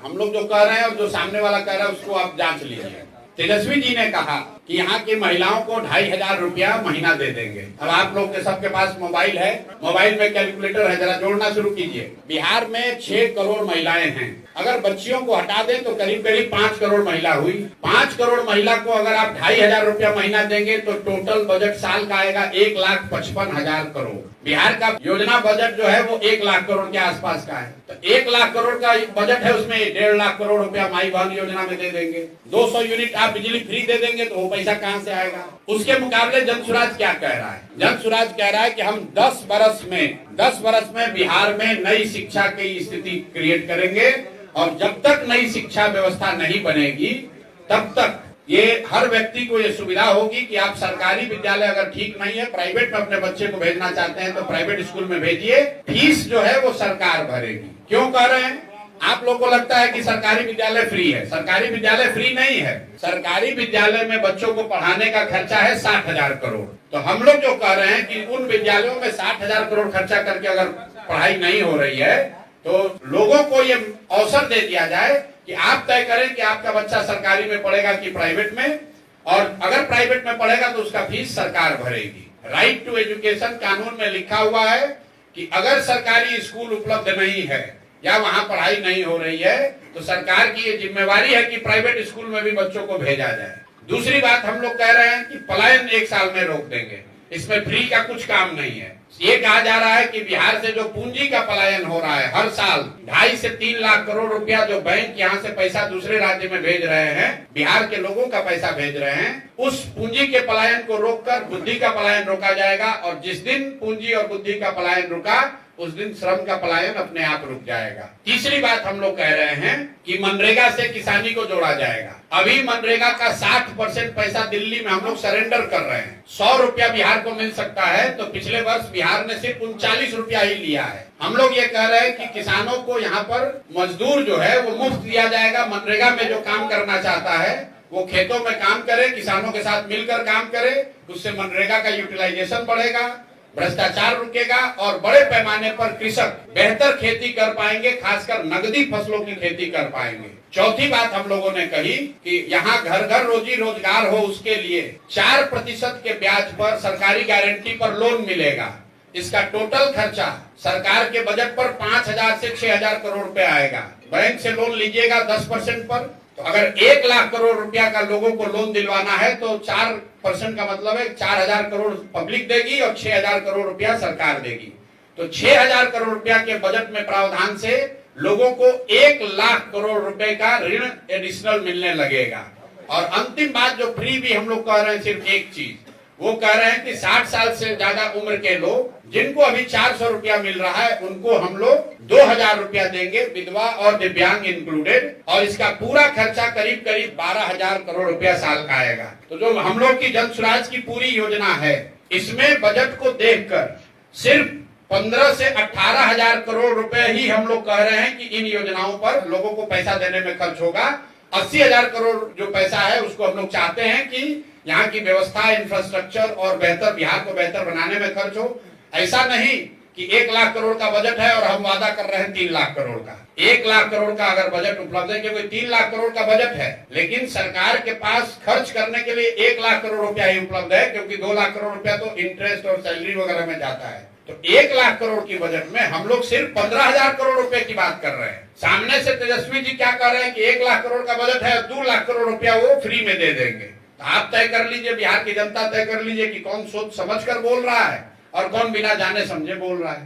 हम लोग जो कह रहे हैं और जो सामने वाला कह रहा है उसको आप जांच लीजिए। तेजस्वी जी ने कहा कि यहाँ की महिलाओं को 2,500 रुपया महीना दे देंगे। अब आप लोग के सबके पास मोबाइल है, मोबाइल में कैलकुलेटर है, जरा जोड़ना शुरू कीजिए। बिहार में 6 करोड़ महिलाएं हैं, अगर बच्चियों को हटा दें तो करीब करीब 5 करोड़ महिला हुई। 5 करोड़ महिला को अगर आप 2,500 रुपया महीना देंगे तो टोटल बजट साल का आएगा 1,55,000 करोड़। बिहार का योजना बजट जो है वो 1 लाख करोड़ के आसपास का है, तो 1 लाख करोड़ का बजट है, उसमें 1.5 लाख करोड़ रुपया माई बहन योजना में दे देंगे। 200 यूनिट आप बिजली फ्री दे देंगे तो वो पैसा कहाँ से आएगा? उसके मुकाबले जनसुराज क्या कह रहा है? जनसुराज कह रहा है कि हम 10 बरस में बिहार में नई शिक्षा की स्थिति क्रिएट करेंगे, और जब तक नई शिक्षा व्यवस्था नहीं बनेगी तब तक ये हर व्यक्ति को ये सुविधा होगी कि आप सरकारी विद्यालय अगर ठीक नहीं है, प्राइवेट में अपने बच्चे को भेजना चाहते हैं तो प्राइवेट स्कूल में भेजिए, फीस जो है वो सरकार भरेगी। क्यों कह रहे हैं? आप लोगों को लगता है कि सरकारी विद्यालय फ्री है। सरकारी विद्यालय फ्री नहीं है। सरकारी विद्यालय में बच्चों को पढ़ाने का खर्चा है 60,000 करोड़। तो हम लोग जो कह रहे हैं कि उन विद्यालयों में 60,000 करोड़ खर्चा करके अगर पढ़ाई नहीं हो रही है तो लोगों को ये अवसर दे दिया जाए कि आप तय करें कि आपका बच्चा सरकारी में पढ़ेगा कि प्राइवेट में, और अगर प्राइवेट में पढ़ेगा तो उसका फीस सरकार भरेगी। राइट टू एजुकेशन कानून में लिखा हुआ है कि अगर सरकारी स्कूल उपलब्ध नहीं है या वहां पढ़ाई नहीं हो रही है तो सरकार की ये जिम्मेवारी है कि प्राइवेट स्कूल में भी बच्चों को भेजा जाए। दूसरी बात हम लोग कह रहे हैं कि पलायन 1 साल में रोक देंगे, इसमें फ्री का कुछ काम नहीं है। ये कहा जा रहा है कि बिहार से जो पूंजी का पलायन हो रहा है हर साल 2.5 से 3 लाख करोड़ रुपया जो बैंक यहाँ से पैसा दूसरे राज्य में भेज रहे हैं, बिहार के लोगों का पैसा भेज रहे हैं, उस पूंजी के पलायन को रोककर बुद्धि का पलायन रोका जाएगा। और जिस दिन पूंजी और बुद्धि का पलायन रुका उस दिन श्रम का पलायन अपने आप रुक जाएगा। तीसरी बात हम लोग कह रहे हैं कि मनरेगा से किसानी को जोड़ा जाएगा। अभी मनरेगा का 60% पैसा दिल्ली में हम लोग सरेंडर कर रहे हैं। 100 रुपया बिहार को मिल सकता है, तो पिछले वर्ष बिहार ने सिर्फ 39 रुपया ही लिया है। हम लोग ये कह रहे हैं कि किसानों को यहाँ पर मजदूर जो है वो मुफ्त दिया जाएगा। मनरेगा में जो काम करना चाहता है वो खेतों में काम करे, किसानों के साथ मिलकर काम करे, उससे मनरेगा का यूटिलाइजेशन बढ़ेगा, भ्रष्टाचार रुकेगा और बड़े पैमाने पर कृषक बेहतर खेती कर पाएंगे, खासकर नगदी फसलों की खेती कर पाएंगे। चौथी बात हम लोगों ने कही कि यहाँ घर घर रोजी रोजगार हो, उसके लिए 4% के ब्याज पर सरकारी गारंटी पर लोन मिलेगा। इसका टोटल खर्चा सरकार के बजट पर 5,000 से 6,000 करोड़ रुपए आएगा। बैंक से लोन लीजिएगा 10% पर, तो अगर 1 लाख करोड़ रुपया का लोगों को लोन दिलवाना है तो 4% का मतलब है 4,000 करोड़ पब्लिक देगी और 6,000 करोड़ रुपया सरकार देगी। तो 6,000 करोड़ रुपया के बजट में प्रावधान से लोगों को 1 लाख करोड़ रुपए का ऋण एडिशनल मिलने लगेगा। और अंतिम बात जो फ्री भी हम लोग कह रहे हैं, सिर्फ एक चीज वो कह रहे हैं कि 60 साल से ज्यादा उम्र के लोग जिनको अभी 400 रुपया मिल रहा है उनको हम लोग 2,000 रुपया देंगे, विधवा और दिव्यांग इंक्लूडेड, और इसका पूरा खर्चा करीब करीब 12,000 करोड़ रुपया साल का आएगा। तो जो हम लोग की जनसुराज की पूरी योजना है, इसमें बजट को देखकर सिर्फ 15 से 18,000 करोड़ रुपए ही हम लोग कह रहे हैं कि इन योजनाओं पर लोगों को पैसा देने में खर्च होगा। 80,000 करोड़ जो पैसा है उसको हम लोग चाहते हैं कि यहाँ की व्यवस्था, इंफ्रास्ट्रक्चर और बेहतर बिहार को बेहतर बनाने में खर्च हो। ऐसा नहीं कि 1 लाख करोड़ का बजट है और हम वादा कर रहे हैं 3 लाख करोड़ का। 1 लाख करोड़ का अगर बजट उपलब्ध है, क्योंकि 3 लाख करोड़ का बजट है, लेकिन सरकार के पास खर्च करने के लिए 1 लाख करोड़ रुपया ही उपलब्ध है, क्योंकि 2 लाख करोड़ रुपया तो इंटरेस्ट और सैलरी वगैरह में जाता है। तो 1 लाख करोड़ की बजट में हम लोग सिर्फ 15,000 करोड़ रुपए की बात कर रहे हैं। सामने से तेजस्वी जी क्या कर रहे हैं कि 1 लाख करोड़ का बजट है, 2 लाख करोड़ रुपया वो फ्री में दे देंगे। तो आप तय कर लीजिए, बिहार की जनता तय कर लीजिए कि कौन सोच समझ कर बोल रहा है और कौन बिना जाने समझे बोल रहा है।